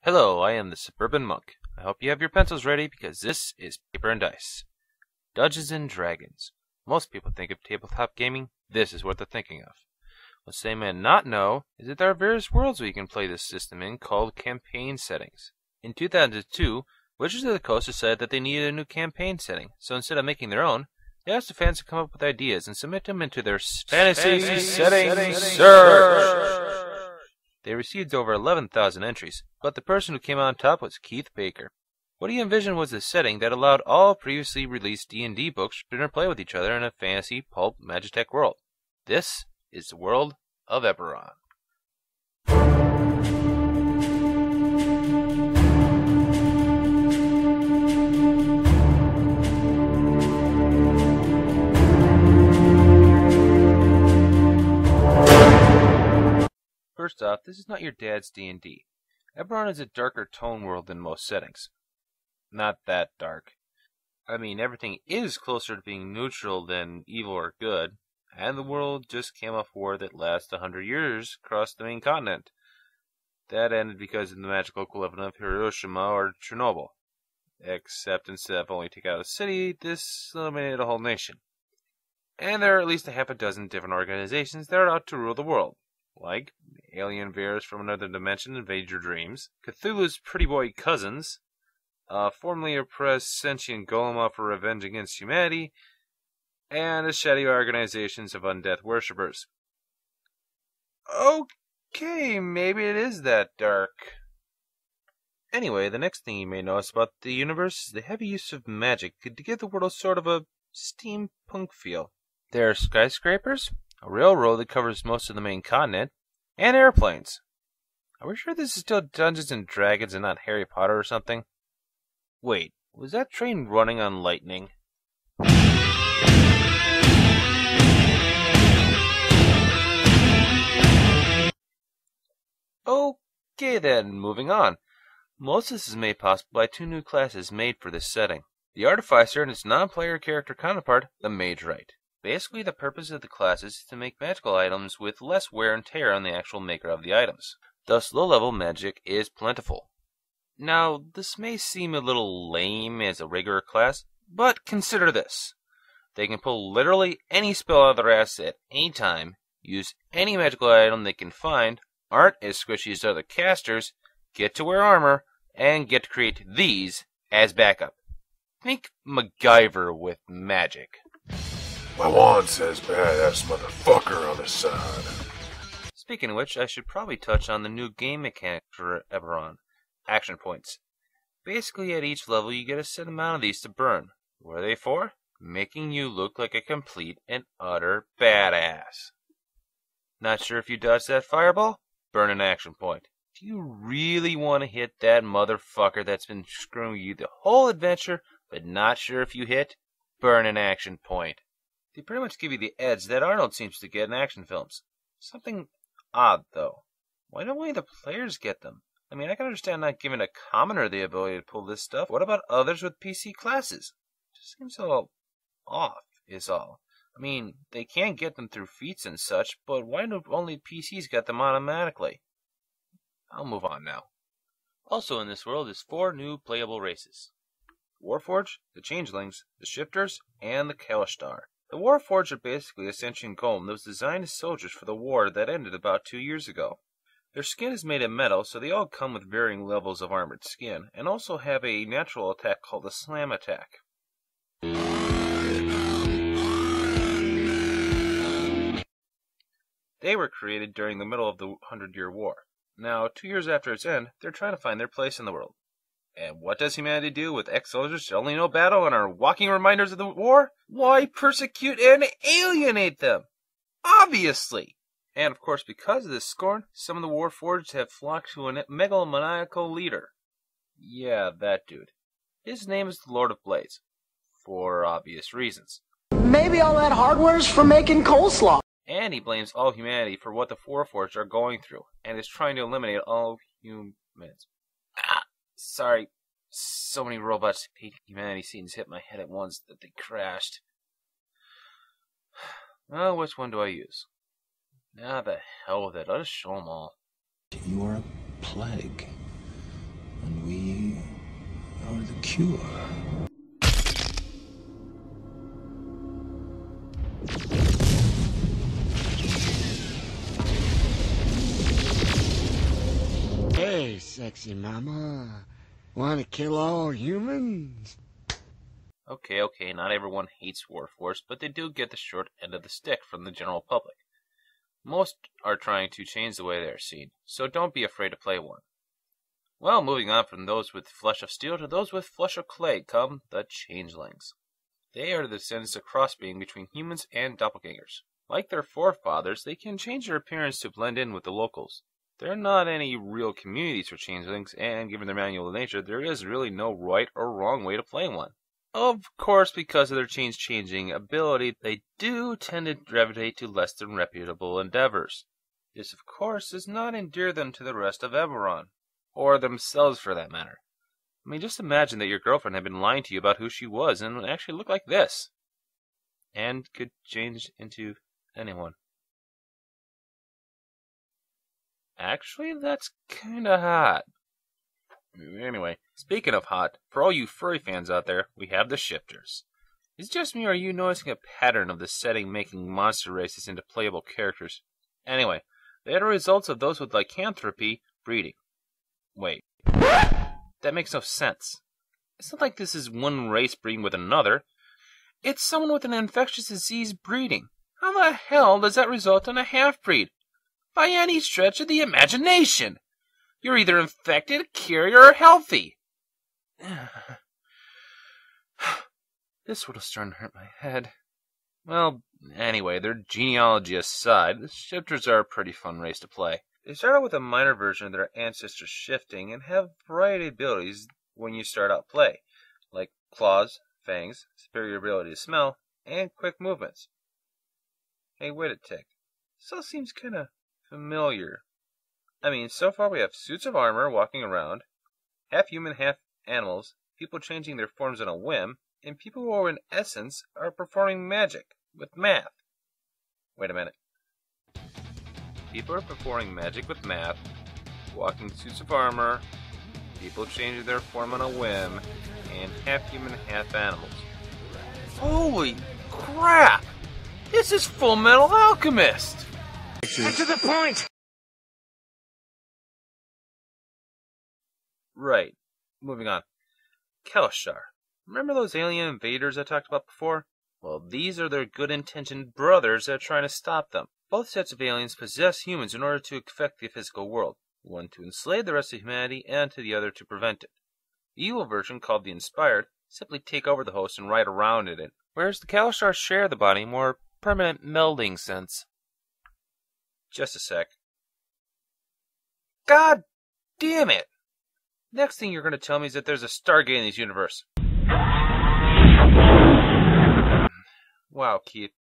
Hello, I am the Suburban Monk. I hope you have your pencils ready because this is Paper and Dice. Dungeons and Dragons. Most people think of tabletop gaming. This is what they're thinking of. What they may not know is that there are various worlds we can play this system in called campaign settings. In 2002, Wizards of the Coast decided that they needed a new campaign setting, so instead of making their own, they asked the fans to come up with ideas and submit them into their fantasy setting search. They received over 11,000 entries, but the person who came on top was Keith Baker. What he envisioned was a setting that allowed all previously released D&D books to interplay with each other in a fantasy, pulp, magitech world. This is the world of Eberron. First off, this is not your dad's D&D. Eberron is a darker tone world than most settings. Not that dark. I mean, everything is closer to being neutral than evil or good, and the world just came off war that lasted 100 years across the main continent. That ended because of the magical equivalent of Hiroshima or Chernobyl. Except instead of only taking out a city, this eliminated a whole nation. And there are at least a half a dozen different organizations that are out to rule the world. Like alien bears from another dimension invade your dreams, Cthulhu's pretty boy cousins, formerly oppressed sentient golem out for revenge against humanity, and the shady organizations of undead worshippers. Okay, maybe it is that dark. Anyway, the next thing you may notice about the universe is the heavy use of magic to give the world sort of a steampunk feel. There are skyscrapers, a railroad that covers most of the main continent, and airplanes. Are we sure this is still Dungeons and Dragons and not Harry Potter or something? Wait, was that train running on lightning? Okay then, moving on. Most of this is made possible by two new classes made for this setting. The Artificer and its non-player character counterpart, the Mage Knight. Basically, the purpose of the classes is to make magical items with less wear and tear on the actual maker of the items. Thus, low-level magic is plentiful. Now, this may seem a little lame as a regular class, but consider this. They can pull literally any spell out of their ass at any time, use any magical item they can find, aren't as squishy as other casters, get to wear armor, and get to create these as backup. Think MacGyver with magic. My wand says badass motherfucker on the side. Speaking of which, I should probably touch on the new game mechanic for Eberron. Action points. Basically, at each level you get a set amount of these to burn. What are they for? Making you look like a complete and utter badass. Not sure if you dodged that fireball? Burn an action point. Do you really want to hit that motherfucker that's been screwing you the whole adventure, but not sure if you hit? Burn an action point. They pretty much give you the edge that Arnold seems to get in action films. Something odd, though. Why don't only the players get them? I mean, I can understand not giving a commoner the ability to pull this stuff. What about others with PC classes? It just seems all off, is all. I mean, they can get them through feats and such, but why do only PCs get them automatically? I'll move on now. Also in this world is 4 new playable races. Warforged, the Changelings, the Shifters, and the Kalishtar. The Warforged are basically a sentient golem that was designed as soldiers for the war that ended about 2 years ago. Their skin is made of metal, so they all come with varying levels of armored skin, and also have a natural attack called the Slam Attack. They were created during the middle of the 100-Year War. Now, 2 years after its end, they're trying to find their place in the world. And what does humanity do with ex-soldiers who only know battle and are walking reminders of the war? Why, persecute and alienate them! Obviously! And of course, because of this scorn, some of the Warforged have flocked to a megalomaniacal leader. Yeah, that dude. His name is the Lord of Blades. For obvious reasons. Maybe all that hardware's for making coleslaw. And he blames all humanity for what the Warforged are going through, and is trying to eliminate all humans. Sorry, so many robots hate humanity scenes hit my head at once that they crashed. Well, which one do I use? The hell with it, I'll just show them all. You are a plague. And we are the cure. Hey, sexy mama. Want to kill all humans? Okay, not everyone hates Warforged, but they do get the short end of the stick from the general public. Most are trying to change the way they are seen, so don't be afraid to play one. Well, moving on from those with flesh of steel to those with flesh of clay come the Changelings. They are the descendants of crossbreeding between humans and doppelgangers. Like their forefathers, they can change their appearance to blend in with the locals. There are not any real communities for changelings, and given their manual nature, there is really no right or wrong way to play one. Of course, because of their changing ability, they do tend to gravitate to less than reputable endeavors. This, of course, does not endear them to the rest of Eberron, or themselves for that matter. I mean, just imagine that your girlfriend had been lying to you about who she was and actually looked like this, and could change into anyone. Actually, that's kinda hot. Anyway, speaking of hot, for all you furry fans out there, we have the shifters. Is it just me, or are you noticing a pattern of the setting making monster races into playable characters? Anyway, they are the results of those with lycanthropy breeding. Wait, that makes no sense. It's not like this is one race breeding with another. It's someone with an infectious disease breeding. How the hell does that result in a half-breed? By any stretch of the imagination! You're either infected, cured, or healthy. This would have started to hurt my head. Well, anyway, their genealogy aside, the shifters are a pretty fun race to play. They start out with a minor version of their ancestors shifting and have a variety of abilities when you start out play, like claws, fangs, superior ability to smell, and quick movements. Hey, wait a tick. This all seems kinda familiar. I mean, so far we have suits of armor walking around, half human, half animals, people changing their forms on a whim, and people who in essence are performing magic with math. Wait a minute. People are performing magic with math, walking suits of armor, people changing their form on a whim, and half human, half animals. Holy crap! This is Full Metal Alchemist! Get to the point! Right. Moving on. Kalashar. Remember those alien invaders I talked about before? Well, these are their good-intentioned brothers that are trying to stop them. Both sets of aliens possess humans in order to affect the physical world, one to enslave the rest of humanity and to the other to prevent it. The evil version, called the Inspired, simply take over the host and ride around in it, whereas the Kalashar share the body in more permanent melding sense. Just a sec. God damn it! Next thing you're going to tell me is that there's a Stargate in this universe. Wow, Keith.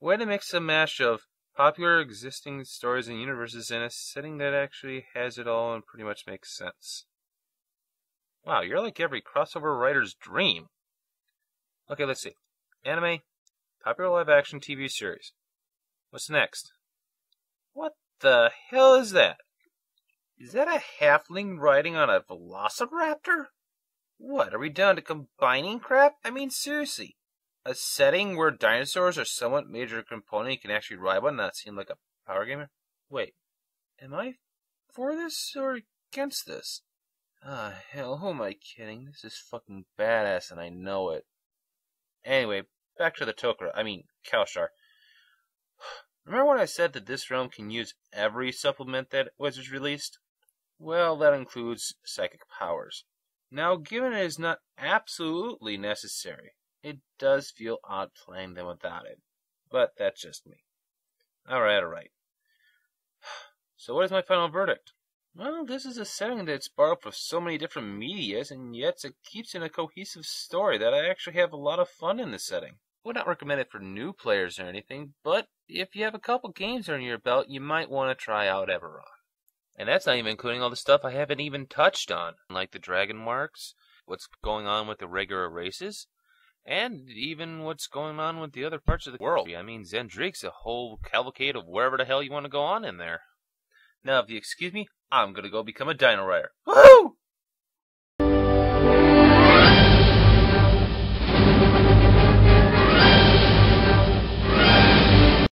Way to mix a mash of popular existing stories and universes in a setting that actually has it all and pretty much makes sense. Wow, you're like every crossover writer's dream. Okay, let's see. Anime, popular live-action TV series. What's next? What the hell is that? Is that a halfling riding on a velociraptor? What, are we down to combining crap? I mean, seriously. A setting where dinosaurs are somewhat major component you can actually ride one, not seem like a power gamer? Wait, am I for this or against this? Ah, hell, who am I kidding? This is fucking badass and I know it. Anyway, back to the Kalashar. Remember when I said that this realm can use every supplement that Wizards released? Well, that includes psychic powers. Now, given it is not absolutely necessary, it does feel odd playing them without it. But that's just me. Alright. So what is my final verdict? Well, this is a setting that's borrowed from so many different medias, and yet it keeps in a cohesive story that I actually have a lot of fun in the setting. Would not recommend it for new players or anything, but if you have a couple games under your belt, you might want to try out Eberron. And that's not even including all the stuff I haven't even touched on, like the dragon marks, what's going on with the regular races, and even what's going on with the other parts of the world. I mean, Zendrik's a whole cavalcade of wherever the hell you want to go on in there. Now, if you excuse me, I'm gonna go become a dino rider. Woohoo!